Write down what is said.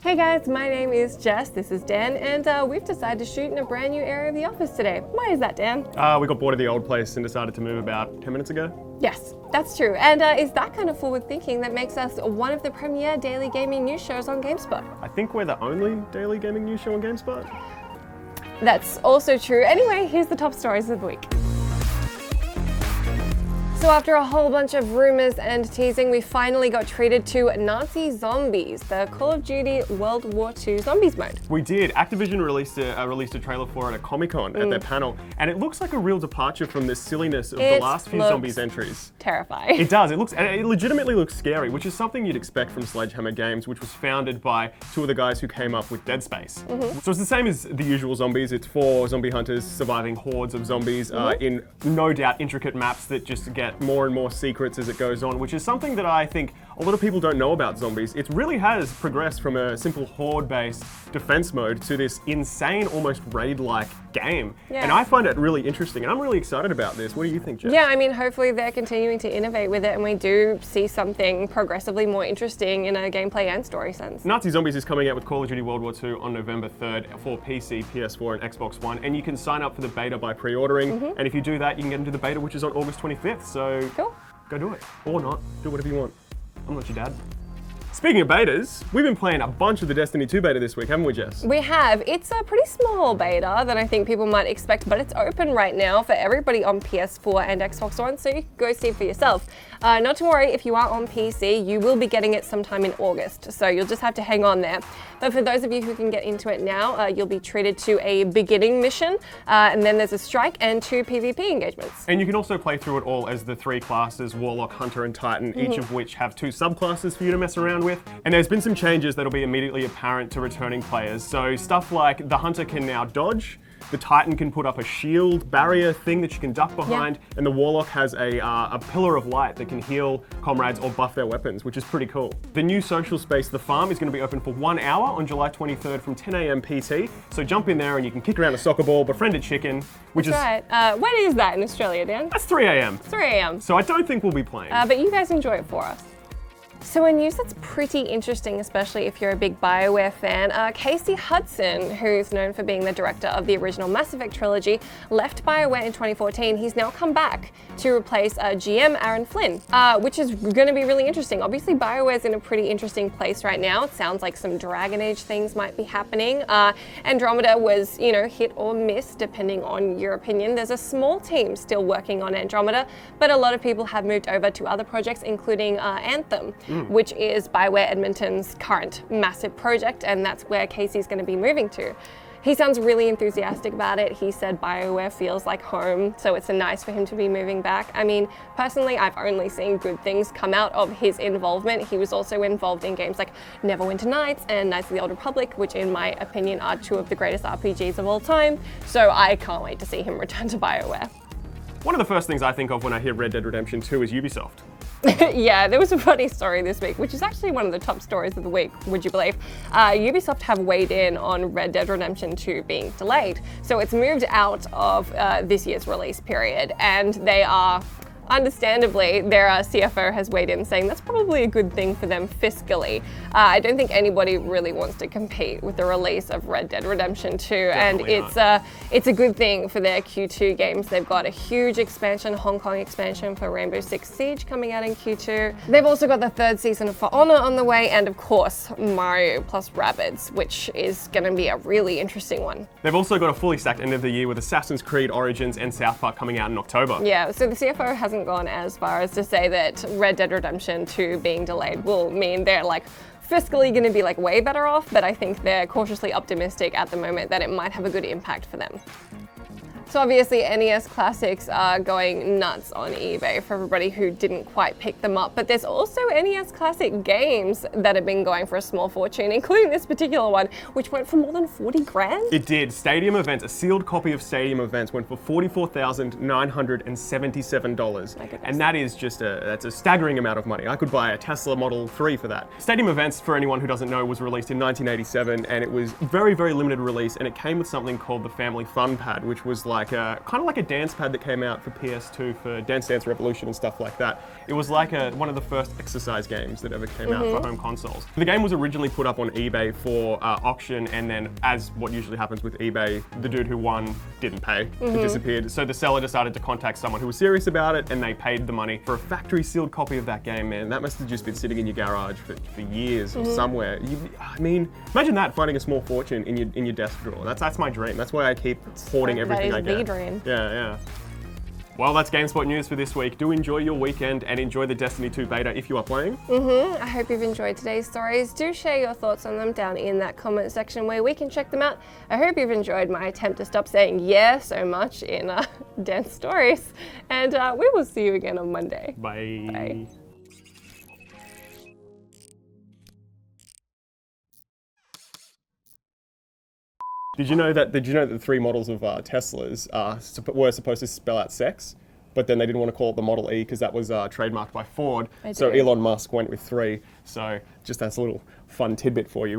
Hey guys, my name is Jess, this is Dan, and we've decided to shoot in a brand new area of the office today. Why is that, Dan? We got bored of the old place and decided to move about 10 minutes ago. Yes, that's true. And it's that kind of forward thinking that makes us one of the premier daily gaming news shows on GameSpot. I think we're the only daily gaming news show on GameSpot. That's also true. Anyway, here's the top stories of the week. So after a whole bunch of rumors and teasing, we finally got treated to Nazi Zombies, the Call of Duty World War II Zombies mode. We did. Activision released a trailer for it at Comic-Con at their panel, and it looks like a real departure from the silliness of the last few Zombies entries. Terrifying. It does. It legitimately looks scary, which is something you'd expect from Sledgehammer Games, which was founded by two of the guys who came up with Dead Space. So it's the same as the usual zombies. It's 4 zombie hunters surviving hordes of zombies in no doubt intricate maps that just get more and more secrets as it goes on, which is something that I think a lot of people don't know about zombies. It really has progressed from a simple horde-based defense mode to this insane, almost raid-like game. Yeah. And I find it really interesting, and I'm really excited about this. What do you think, Jeff? Yeah, I mean, hopefully they're continuing to innovate with it, and we do see something progressively more interesting in a gameplay and story sense. Nazi Zombies is coming out with Call of Duty World War II on November 3rd for PC, PS4, and Xbox One, and you can sign up for the beta by pre-ordering, and if you do that, you can get into the beta, which is on August 25th, so Cool. Go do it. Or not. Do whatever you want. I'm not your dad. Speaking of betas, we've been playing a bunch of the Destiny 2 beta this week, haven't we, Jess? We have. It's a pretty small beta than I think people might expect, but it's open right now for everybody on PS4 and Xbox One, so you can go see for yourself. Not to worry, if you are on PC, you will be getting it sometime in August, so you'll just have to hang on there. But for those of you who can get into it now, you'll be treated to a beginning mission, and then there's a strike and 2 PvP engagements. And you can also play through it all as the 3 classes, Warlock, Hunter, and Titan, each of which have 2 subclasses for you to mess around with. And there's been some changes that'll be immediately apparent to returning players. So stuff like the Hunter can now dodge, the Titan can put up a shield barrier thing that you can duck behind, and the Warlock has a pillar of light that can heal comrades or buff their weapons, which is pretty cool. The new social space, The Farm, is going to be open for 1 hour on July 23rd from 10 a.m. PT. So jump in there and you can kick around a soccer ball, befriend a chicken, which That's right. When is that in Australia, Dan? That's 3 a.m. 3 a.m. So I don't think we'll be playing. But you guys enjoy it for us. So a news that's pretty interesting, especially if you're a big BioWare fan, Casey Hudson, who's known for being the director of the original Mass Effect trilogy, left BioWare in 2014. He's now come back to replace GM Aaron Flynn, which is going to be really interesting. Obviously, BioWare's in a pretty interesting place right now. It sounds like some Dragon Age things might be happening. Andromeda was, hit or miss, depending on your opinion. There's a small team still working on Andromeda, but a lot of people have moved over to other projects, including Anthem, which is BioWare Edmonton's current massive project, and that's where Casey's going to be moving to. He sounds really enthusiastic about it. He said BioWare feels like home, so it's nice for him to be moving back. I mean, personally, I've only seen good things come out of his involvement. He was also involved in games like Neverwinter Nights and Knights of the Old Republic, which in my opinion are 2 of the greatest RPGs of all time, so I can't wait to see him return to BioWare. One of the first things I think of when I hear Red Dead Redemption 2 is Ubisoft. Yeah, there was a funny story this week, which is actually one of the top stories of the week, would you believe? Ubisoft have weighed in on Red Dead Redemption 2 being delayed. So it's moved out of this year's release period, and they are, understandably, their CFO has weighed in saying that's probably a good thing for them fiscally. I don't think anybody really wants to compete with the release of Red Dead Redemption 2, Definitely and it's a good thing for their Q2 games. They've got a huge expansion, Hong Kong expansion for Rainbow Six Siege coming out in Q2. They've also got the 3rd season of For Honor on the way, and of course, Mario plus Rabbids, which is going to be a really interesting one. They've also got a fully stacked end of the year with Assassin's Creed Origins and South Park coming out in October. Yeah, so the CFO hasn't gone as far as to say that Red Dead Redemption 2 being delayed will mean they're fiscally going to be way better off, but I think they're cautiously optimistic at the moment that it might have a good impact for them. So obviously NES classics are going nuts on eBay for everybody who didn't quite pick them up, but there's also NES classic games that have been going for a small fortune, including this particular one, which went for more than 40 grand. It did. Stadium Events, a sealed copy of Stadium Events went for $44,977. And that is that's a staggering amount of money. I could buy a Tesla Model 3 for that. Stadium Events, for anyone who doesn't know, was released in 1987, and it was very, very limited release, and it came with something called the Family Fun Pad, which was like kind of like a dance pad that came out for PS2 for Dance Dance Revolution and stuff like that. It was like one of the first exercise games that ever came out for home consoles. The game was originally put up on eBay for auction, and then, as what usually happens with eBay, the dude who won didn't pay. It disappeared. So the seller decided to contact someone who was serious about it, and they paid the money for a factory sealed copy of that game. Man, that must have just been sitting in your garage for years or somewhere. I mean, imagine that, finding a small fortune in your desk drawer. That's my dream. That's why I keep hoarding everything I get. That is the dream. Yeah. Well, that's GameSpot news for this week. Do enjoy your weekend and enjoy the Destiny 2 beta if you are playing. I hope you've enjoyed today's stories. Do share your thoughts on them down in that comment section where we can check them out. I hope you've enjoyed my attempt to stop saying yeah so much in Dan's stories. And we will see you again on Monday. Bye. Bye. Did you know that the three models of Teslas were supposed to spell out sex, but then they didn't want to call it the Model E because that was trademarked by Ford. So Elon Musk went with 3. So just that's a little fun tidbit for you.